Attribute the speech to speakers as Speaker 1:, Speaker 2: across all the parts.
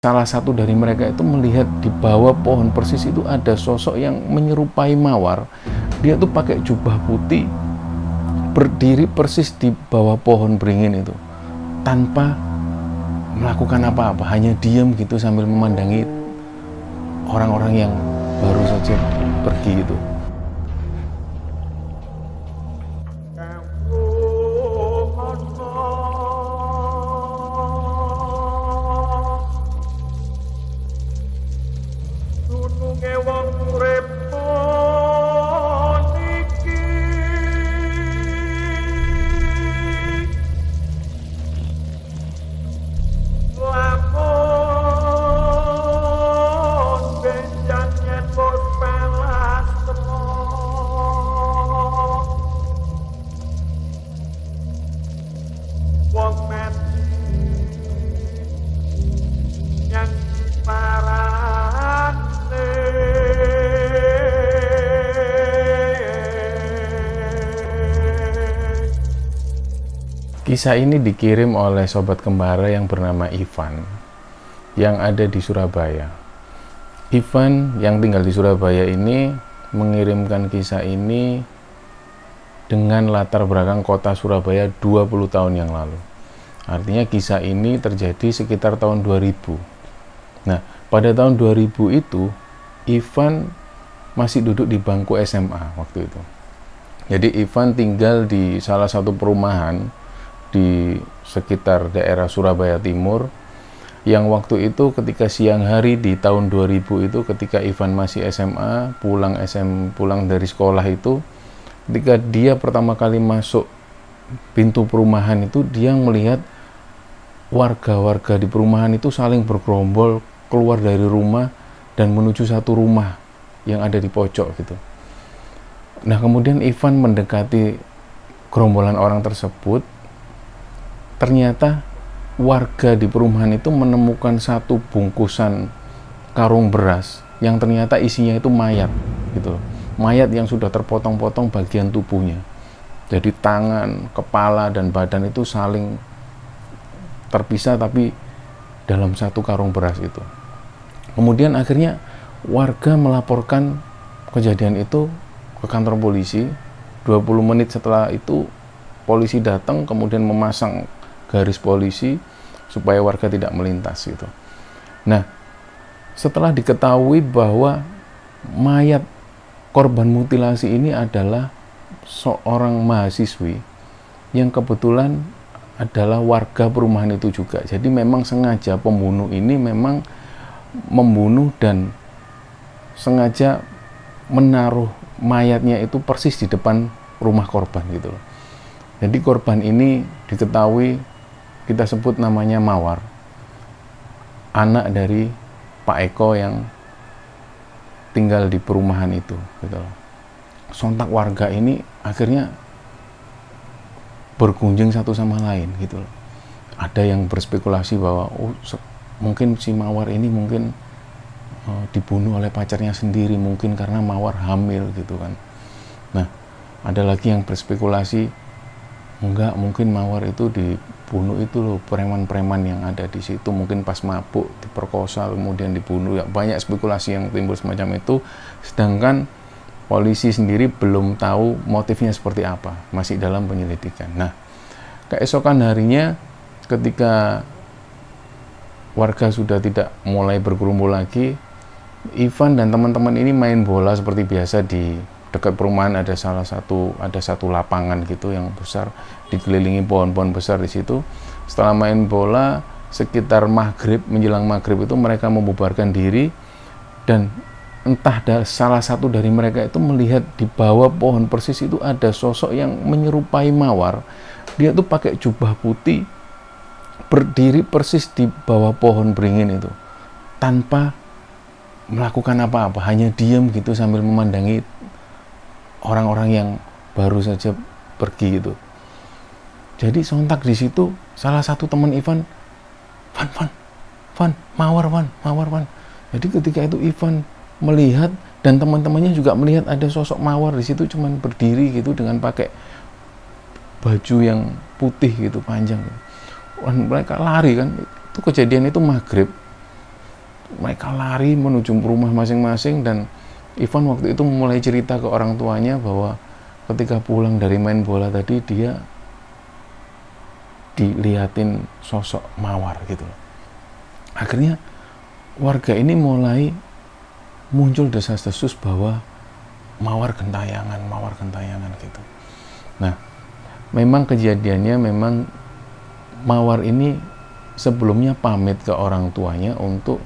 Speaker 1: Salah satu dari mereka itu melihat di bawah pohon persis itu ada sosok yang menyerupai mawar. Dia tuh pakai jubah putih, berdiri persis di bawah pohon beringin itu, tanpa melakukan apa-apa, hanya diam gitu sambil memandangi orang-orang yang baru saja pergi gitu. Kisah ini dikirim oleh sobat kembara yang bernama Ivan yang ada di Surabaya. Ivan yang tinggal di Surabaya ini mengirimkan kisah ini dengan latar belakang kota Surabaya 20 tahun yang lalu. Artinya kisah ini terjadi sekitar tahun 2000. Nah, pada tahun 2000 itu Ivan masih duduk di bangku SMA waktu itu. Jadi Ivan tinggal di salah satu perumahan di sekitar daerah Surabaya Timur, yang waktu itu ketika siang hari di tahun 2000 itu, ketika Ivan masih SMA, pulang dari sekolah itu, ketika dia pertama kali masuk pintu perumahan itu, dia melihat warga-warga di perumahan itu saling bergerombol keluar dari rumah dan menuju satu rumah yang ada di pojok gitu. Nah, kemudian Ivan mendekati gerombolan orang tersebut. Ternyata warga di perumahan itu menemukan satu bungkusan karung beras yang ternyata isinya itu mayat gitu. Mayat yang sudah terpotong-potong bagian tubuhnya. Jadi tangan, kepala, dan badan itu saling terpisah tapi dalam satu karung beras itu. Kemudian akhirnya warga melaporkan kejadian itu ke kantor polisi. 20 menit setelah itu polisi datang, kemudian memasang garis polisi supaya warga tidak melintas gitu. Nah, setelah diketahui bahwa mayat korban mutilasi ini adalah seorang mahasiswi yang kebetulan adalah warga perumahan itu juga. Jadi memang sengaja pembunuh ini memang membunuh dan sengaja menaruh mayatnya itu persis di depan rumah korban gitu loh. Jadi korban ini diketahui, kita sebut namanya Mawar, anak dari Pak Eko yang tinggal di perumahan itu gitu loh. Sontak warga ini akhirnya bergunjing satu sama lain gitu loh. Ada yang berspekulasi bahwa mungkin si Mawar ini mungkin dibunuh oleh pacarnya sendiri, mungkin karena Mawar hamil gitu kan. Nah, ada lagi yang berspekulasi enggak, mungkin Mawar itu dibunuh itu loh preman-preman yang ada di situ, mungkin pas mabuk diperkosa kemudian dibunuh. Ya, banyak spekulasi yang timbul semacam itu, sedangkan polisi sendiri belum tahu motifnya seperti apa, masih dalam penyelidikan. Nah, keesokan harinya ketika warga sudah tidak mulai berkerumpul lagi, Ivan dan teman-teman ini main bola seperti biasa. Di dekat perumahan ada satu lapangan gitu yang besar, dikelilingi pohon-pohon besar di situ. Setelah main bola sekitar maghrib, menjelang maghrib itu mereka membubarkan diri, dan entah salah satu dari mereka itu melihat di bawah pohon persis itu ada sosok yang menyerupai mawar. Dia tuh pakai jubah putih, berdiri persis di bawah pohon beringin itu, tanpa melakukan apa-apa, hanya diam gitu sambil memandangi orang-orang yang baru saja pergi gitu. Jadi sontak di situ salah satu teman Ivan, Van, Mawar. Jadi ketika itu Ivan melihat dan teman-temannya juga melihat ada sosok Mawar di situ, cuman berdiri gitu dengan pakai baju yang putih gitu panjang. Dan mereka lari kan. Itu kejadian itu maghrib. mereka lari menuju rumah masing-masing, dan Ivan waktu itu mulai cerita ke orang tuanya bahwa ketika pulang dari main bola tadi dia dilihatin sosok mawar gitu. Akhirnya warga ini mulai muncul desas-desus bahwa mawar gentayangan gitu. Nah, memang kejadiannya memang mawar ini sebelumnya pamit ke orang tuanya untuk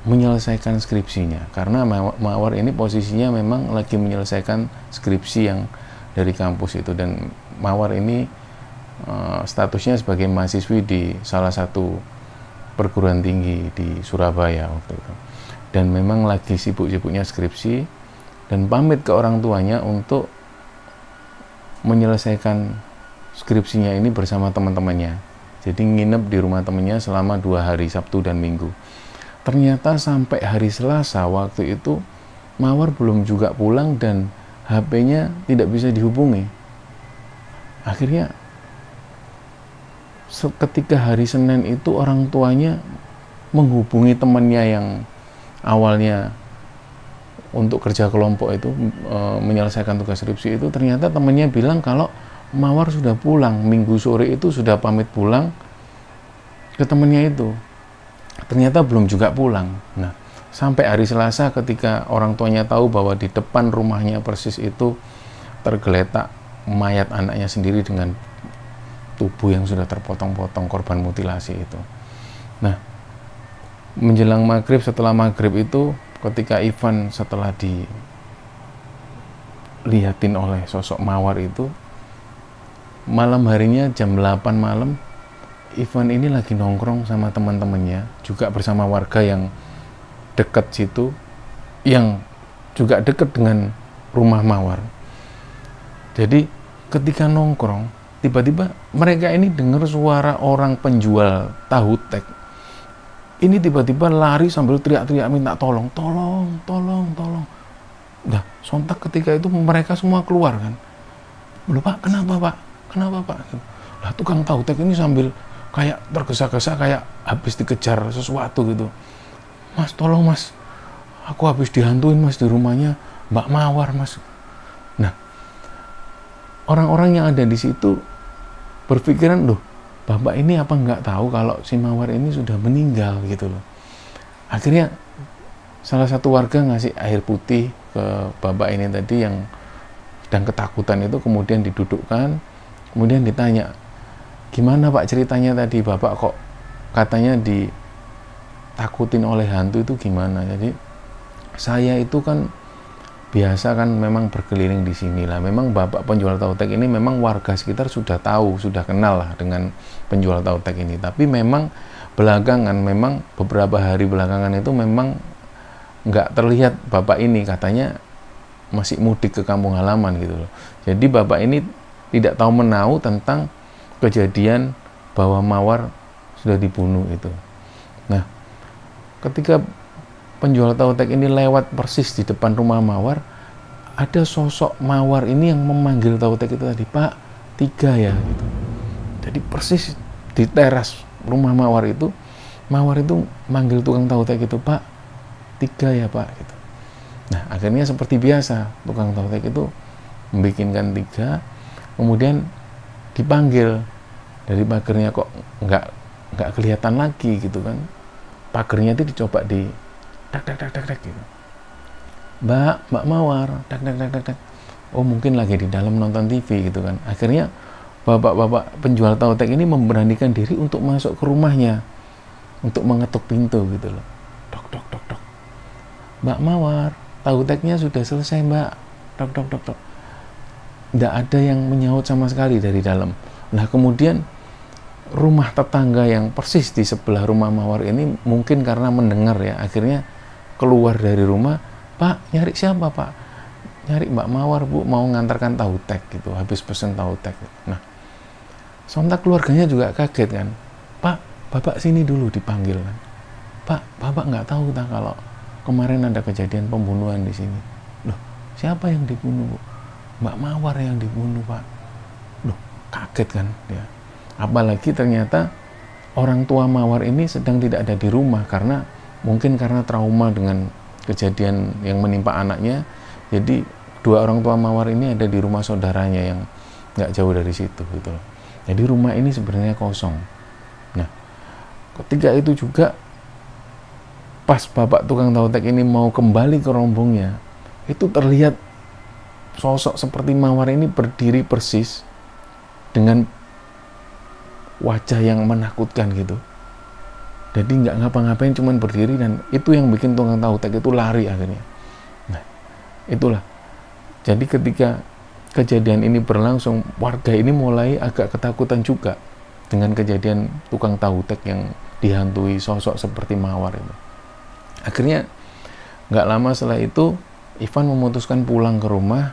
Speaker 1: menyelesaikan skripsinya, karena mawar ini posisinya memang lagi menyelesaikan skripsi yang dari kampus itu, dan mawar ini statusnya sebagai mahasiswi di salah satu perguruan tinggi di Surabaya waktu itu, dan memang lagi sibuk-sibuknya skripsi dan pamit ke orang tuanya untuk menyelesaikan skripsinya ini bersama teman-temannya. Jadi nginep di rumah temannya selama 2 hari, Sabtu dan Minggu. Ternyata sampai hari Selasa waktu itu mawar belum juga pulang dan HP-nya tidak bisa dihubungi. Akhirnya ketika hari Senin itu orang tuanya menghubungi temannya yang awalnya untuk kerja kelompok itu, menyelesaikan tugas skripsi itu, ternyata temannya bilang kalau mawar sudah pulang, Minggu sore itu sudah pamit pulang ke temannya itu. Ternyata belum juga pulang. Nah, sampai hari Selasa ketika orang tuanya tahu bahwa di depan rumahnya persis itu tergeletak mayat anaknya sendiri dengan tubuh yang sudah terpotong-potong, korban mutilasi itu. Nah, menjelang maghrib, setelah maghrib itu ketika Ivan setelah dilihatin oleh sosok mawar itu, malam harinya jam 8 malam Ivan ini lagi nongkrong sama teman-temannya, juga bersama warga yang dekat situ, yang juga dekat dengan rumah mawar. Jadi ketika nongkrong, tiba-tiba mereka ini dengar suara orang penjual tahu tek. Ini tiba-tiba lari sambil teriak-teriak minta tolong. Nah, sontak ketika itu mereka semua keluar kan. Loh Pak, kenapa Pak? Lah tukang tahu tek ini sambil kayak tergesa-gesa, kayak habis dikejar sesuatu gitu. Mas, tolong Mas, aku habis dihantuin Mas di rumahnya Mbak Mawar Mas. Nah, orang-orang yang ada di situ berpikiran, loh Bapak ini apa nggak tahu kalau si Mawar ini sudah meninggal gitu loh. Akhirnya salah satu warga ngasih air putih ke Bapak ini tadi yang sedang ketakutan itu, kemudian didudukkan, kemudian ditanya, gimana Pak ceritanya tadi, Bapak kok katanya ditakutin oleh hantu itu gimana? Jadi saya itu kan biasa kan memang berkeliling di sini lah. Memang Bapak penjual tahu tek ini memang warga sekitar sudah tahu, sudah kenal lah dengan penjual tahu tek ini. Tapi memang belakangan, memang beberapa hari belakangan itu memang nggak terlihat Bapak ini, katanya masih mudik ke kampung halaman gitu loh. Jadi Bapak ini tidak tahu menahu tentang kejadian bahwa Mawar sudah dibunuh itu. Nah, ketika penjual tahu tek ini lewat persis di depan rumah Mawar, ada sosok Mawar ini yang memanggil tahu tek itu tadi, Pak, 3 ya gitu. Jadi persis di teras rumah Mawar itu manggil tukang tahu tek itu, Pak, 3 ya Pak gitu. Nah, akhirnya seperti biasa tukang tahu tek itu membikinkan 3, kemudian dipanggil dari pagernya, kok nggak kelihatan lagi gitu kan. Pagernya itu dicoba di tak gitu. Mbak Mawar, tak. Oh, mungkin lagi di dalam nonton TV gitu kan. Akhirnya bapak-bapak penjual tahu tek ini memberanikan diri untuk masuk ke rumahnya, untuk mengetuk pintu gitu loh. Dok. Mbak Mawar, tahu teknya sudah selesai Mbak. Dok. Nggak ada yang menyaut sama sekali dari dalam. Nah, kemudian rumah tetangga yang persis di sebelah rumah Mawar ini mungkin karena mendengar ya, akhirnya keluar dari rumah, Pak, nyari siapa Pak? Nyari Mbak Mawar Bu, mau ngantarkan tahu tek gitu, habis pesen tahu tek. Nah, sontak keluarganya juga kaget kan, Pak, Bapak sini dulu, dipanggil kan. Pak, Bapak nggak tahu tak kalau kemarin ada kejadian pembunuhan di sini. Loh, siapa yang dibunuh Bu? Mbak Mawar yang dibunuh Pak. Loh, kaget kan dia. Apalagi ternyata orang tua Mawar ini sedang tidak ada di rumah karena mungkin karena trauma dengan kejadian yang menimpa anaknya, jadi dua orang tua Mawar ini ada di rumah saudaranya yang nggak jauh dari situ gitu loh. Jadi rumah ini sebenarnya kosong. Nah, ketika itu juga pas bapak tukang tahu tek ini mau kembali ke rombongnya, itu terlihat sosok seperti Mawar ini berdiri persis dengan wajah yang menakutkan gitu. Jadi nggak ngapa-ngapain, cuman berdiri, dan itu yang bikin tukang tahu tek itu lari akhirnya. Nah, itulah. Jadi ketika kejadian ini berlangsung, warga ini mulai agak ketakutan juga dengan kejadian tukang tahu tek yang dihantui sosok seperti Mawar itu. Akhirnya nggak lama setelah itu Ivan memutuskan pulang ke rumah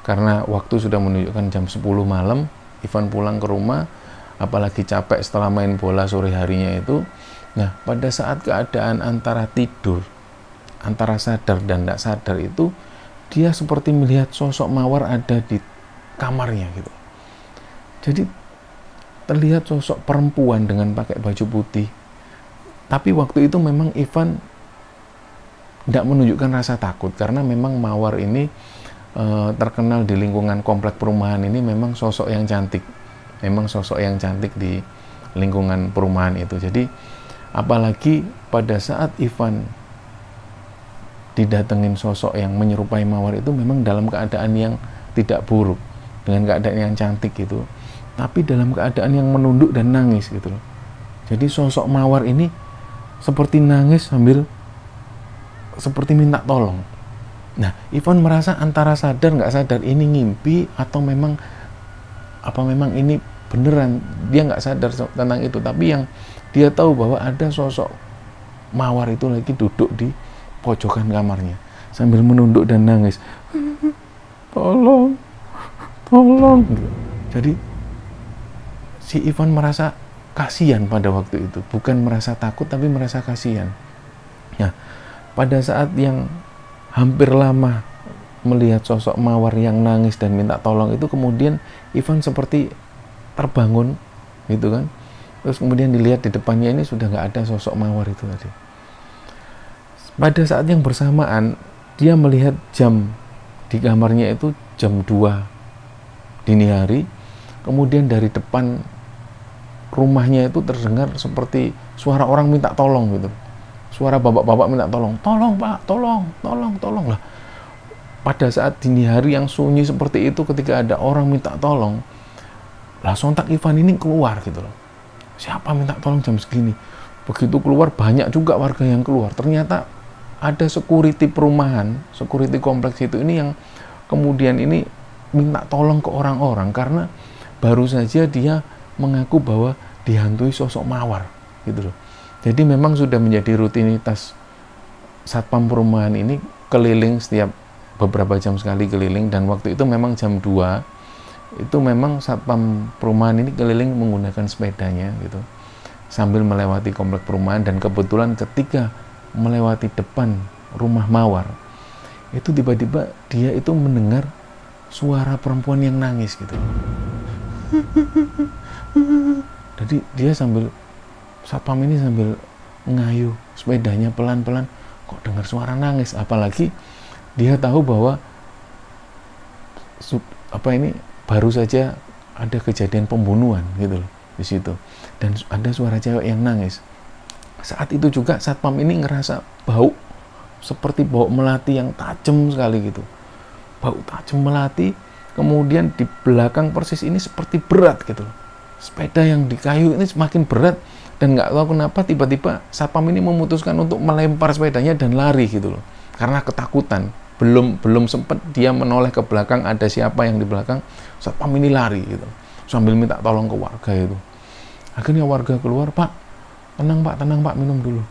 Speaker 1: karena waktu sudah menunjukkan jam 10 malam. Ivan pulang ke rumah, apalagi capek setelah main bola sore harinya itu. Nah, pada saat keadaan antara tidur, antara sadar dan tidak sadar itu, dia seperti melihat sosok Mawar ada di kamarnya gitu. Jadi terlihat sosok perempuan dengan pakai baju putih. Tapi waktu itu memang Ivan tidak menunjukkan rasa takut, karena memang Mawar ini terkenal di lingkungan komplek perumahan ini memang sosok yang cantik. Memang sosok yang cantik di lingkungan perumahan itu. Jadi apalagi pada saat Ivan didatengin sosok yang menyerupai Mawar itu memang dalam keadaan yang tidak buruk, dengan keadaan yang cantik gitu, tapi dalam keadaan yang menunduk dan nangis gitu loh. Jadi sosok Mawar ini seperti nangis sambil seperti minta tolong. Nah, Ivan merasa antara sadar nggak sadar ini ngimpi atau memang ini beneran. Dia nggak sadar tentang itu, tapi yang dia tahu bahwa ada sosok Mawar itu lagi duduk di pojokan kamarnya sambil menunduk dan nangis, tolong. Jadi si Ivan merasa kasihan pada waktu itu, bukan merasa takut tapi merasa kasihan. Nah, pada saat yang hampir lama melihat sosok Mawar yang nangis dan minta tolong itu, kemudian Ivan seperti terbangun gitu kan. Terus kemudian dilihat di depannya ini sudah nggak ada sosok Mawar itu tadi. Pada saat yang bersamaan dia melihat jam di kamarnya itu jam 2 dini hari. Kemudian dari depan rumahnya itu terdengar seperti suara orang minta tolong gitu. Suara bapak-bapak minta tolong. Tolong Pak, tolong lah. Pada saat dini hari yang sunyi seperti itu, ketika ada orang minta tolong, lah sontak Ivan ini keluar gitu loh. Siapa minta tolong jam segini? Begitu keluar, banyak juga warga yang keluar. Ternyata ada security perumahan, security kompleks itu ini yang kemudian ini minta tolong ke orang-orang karena baru saja dia mengaku bahwa dihantui sosok Mawar gitu loh. Jadi memang sudah menjadi rutinitas satpam perumahan ini keliling setiap beberapa jam sekali keliling, dan waktu itu memang jam 2 itu memang satpam perumahan ini keliling menggunakan sepedanya gitu sambil melewati komplek perumahan. Dan kebetulan ketika melewati depan rumah Mawar itu tiba-tiba dia itu mendengar suara perempuan yang nangis gitu. Jadi dia satpam ini sambil ngayuh sepedanya pelan-pelan, kok dengar suara nangis. Apalagi dia tahu bahwa baru saja ada kejadian pembunuhan gitu loh di situ, dan ada suara cewek yang nangis. Saat itu juga satpam ini ngerasa bau seperti bau melati yang tajam sekali gitu, bau tajam melati. Kemudian di belakang persis ini seperti berat gitu loh. Sepeda yang di kayu ini semakin berat, dan nggak tahu kenapa tiba-tiba satpam ini memutuskan untuk melempar sepedanya dan lari gitu loh, karena ketakutan. Belum sempat dia menoleh ke belakang ada siapa yang di belakang, satpam ini lari gitu sambil minta tolong ke warga itu. Akhirnya warga keluar, Pak, tenang Pak, minum dulu.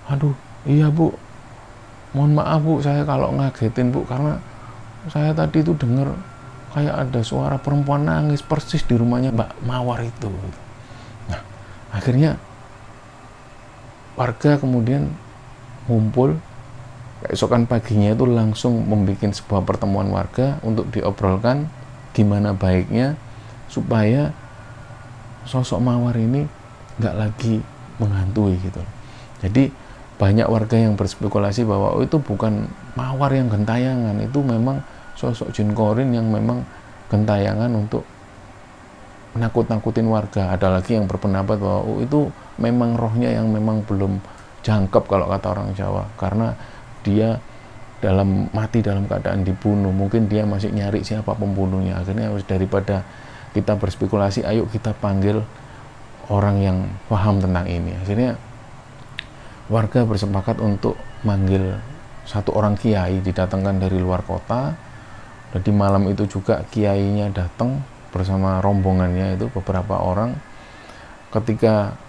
Speaker 1: Aduh, iya Bu, mohon maaf Bu, saya kalau ngagetin Bu, karena saya tadi itu dengar kayak ada suara perempuan nangis persis di rumahnya Mbak Mawar itu. Nah, akhirnya warga kemudian ngumpul. Keesokan paginya itu langsung membuat sebuah pertemuan warga untuk diobrolkan gimana baiknya supaya sosok Mawar ini nggak lagi menghantui gitu. Jadi banyak warga yang berspekulasi bahwa itu bukan mawar yang gentayangan, itu memang sosok jin korin yang memang gentayangan untuk nakut-nakutin warga. Ada lagi yang berpendapat bahwa itu memang rohnya yang memang belum jangkep kalau kata orang Jawa, karena dia mati dalam keadaan dibunuh, mungkin dia masih nyari siapa pembunuhnya. Akhirnya daripada kita berspekulasi, ayo kita panggil orang yang paham tentang ini. Akhirnya warga bersepakat untuk manggil satu orang kiai, didatangkan dari luar kota. Dan di malam itu juga kiainya datang bersama rombongannya itu beberapa orang. Ketika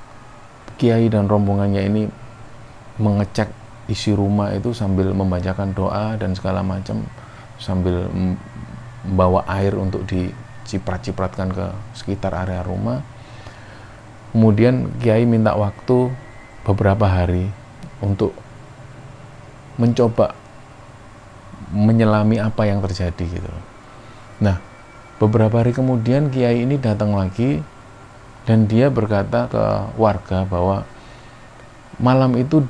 Speaker 1: kiai dan rombongannya ini mengecek isi rumah itu sambil membacakan doa dan segala macam, sambil membawa air untuk diciprat-cipratkan ke sekitar area rumah. Kemudian kiai minta waktu beberapa hari untuk mencoba menyelami apa yang terjadi gitu. Nah, beberapa hari kemudian kiai ini datang lagi dan dia berkata ke warga bahwa malam itu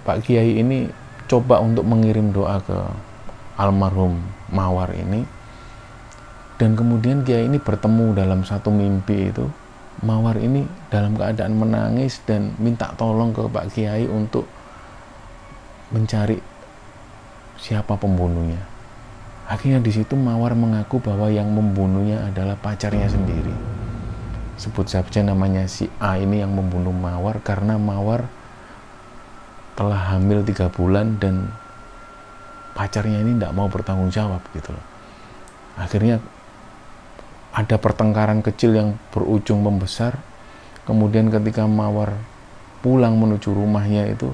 Speaker 1: Pak Kiai ini coba untuk mengirim doa ke almarhum mawar ini, dan kemudian Kiai ini bertemu dalam satu mimpi itu mawar ini dalam keadaan menangis dan minta tolong ke Pak Kiai untuk mencari siapa pembunuhnya. Akhirnya di situ mawar mengaku bahwa yang membunuhnya adalah pacarnya sendiri. Sebut saja namanya si A ini yang membunuh mawar, karena mawar telah hamil 3 bulan dan pacarnya ini tidak mau bertanggung jawab gitu loh. Akhirnya ada pertengkaran kecil yang berujung membesar. Kemudian ketika mawar pulang menuju rumahnya itu,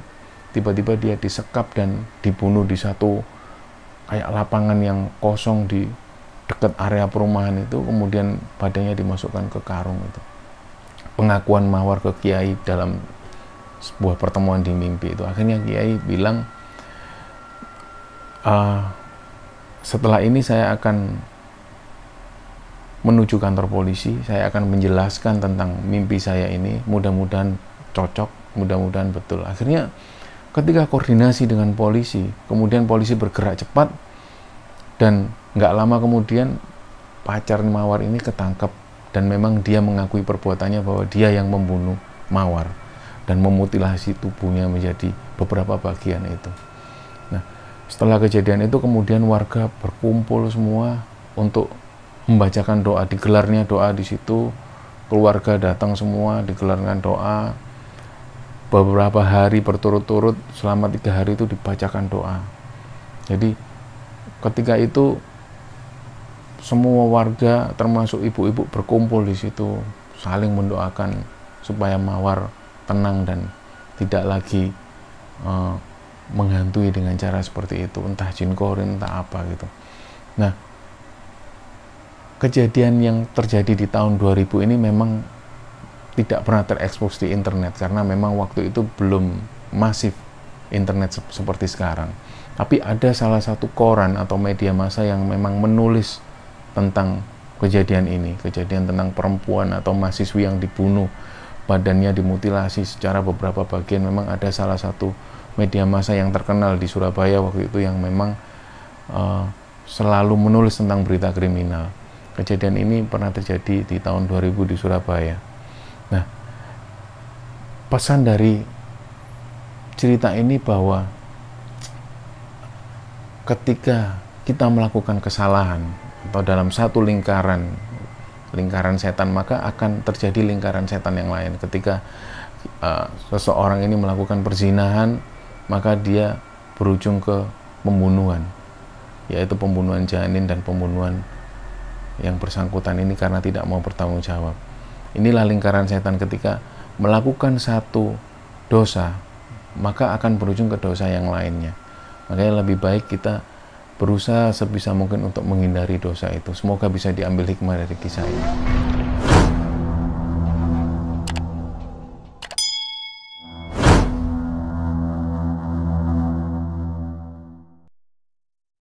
Speaker 1: tiba-tiba dia disekap dan dibunuh di satu kayak lapangan yang kosong di dekat area perumahan itu. Kemudian badannya dimasukkan ke karung itu. Pengakuan mawar ke Kiai dalam sebuah pertemuan di mimpi itu. Akhirnya Kiai bilang, setelah ini saya akan menuju kantor polisi, saya akan menjelaskan tentang mimpi saya ini, mudah-mudahan cocok, mudah-mudahan betul. Akhirnya ketika koordinasi dengan polisi, kemudian polisi bergerak cepat, dan nggak lama kemudian pacar mawar ini ketangkep, dan memang dia mengakui perbuatannya bahwa dia yang membunuh mawar dan memutilasi tubuhnya menjadi beberapa bagian itu. Nah, setelah kejadian itu kemudian warga berkumpul semua untuk membacakan doa, digelarnya doa di situ. Keluarga datang semua, digelarkan doa. Beberapa hari berturut-turut, selama 3 hari itu dibacakan doa. Jadi ketika itu semua warga termasuk ibu-ibu berkumpul di situ, saling mendoakan supaya mawar tenang dan tidak lagi menghantui dengan cara seperti itu, entah jin korin, entah apa gitu. Nah, kejadian yang terjadi di tahun 2000 ini memang tidak pernah terekspos di internet, karena memang waktu itu belum masif internet seperti sekarang. Tapi ada salah satu koran atau media massa yang memang menulis tentang kejadian ini, kejadian tentang perempuan atau mahasiswi yang dibunuh, badannya dimutilasi secara beberapa bagian. Memang ada salah satu media massa yang terkenal di Surabaya waktu itu yang memang selalu menulis tentang berita kriminal. Kejadian ini pernah terjadi di tahun 2000 di Surabaya. Nah, pesan dari cerita ini bahwa ketika kita melakukan kesalahan atau dalam satu lingkaran setan, maka akan terjadi lingkaran setan yang lain. Ketika seseorang ini melakukan perzinahan, maka dia berujung ke pembunuhan, yaitu pembunuhan janin dan pembunuhan yang bersangkutan ini karena tidak mau bertanggung jawab. Inilah lingkaran setan. Ketika melakukan satu dosa, maka akan berujung ke dosa yang lainnya. Makanya lebih baik kita berusaha sebisa mungkin untuk menghindari dosa itu. Semoga bisa diambil hikmah dari kisah ini.